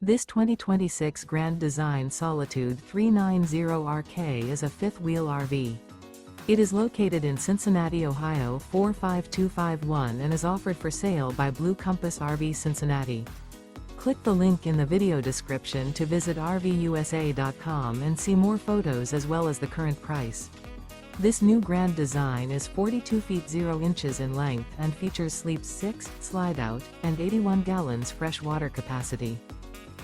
This 2026 Grand Design Solitude 390RK is a fifth-wheel RV. It is located in Cincinnati, Ohio 45251 and is offered for sale by Blue Compass RV Cincinnati. Click the link in the video description to visit RVUSA.com and see more photos as well as the current price. This new Grand Design is 42 feet 0 inches in length and features sleeps 6, slide-out, and 81 gallons fresh water capacity.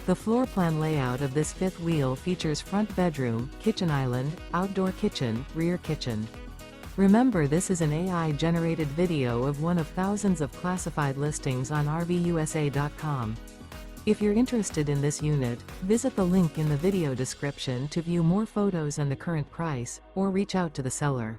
The floor plan layout of this fifth wheel features front bedroom, kitchen island, outdoor kitchen, rear kitchen. Remember, this is an AI-generated video of one of thousands of classified listings on RVUSA.com. If you're interested in this unit, visit the link in the video description to view more photos and the current price, or reach out to the seller.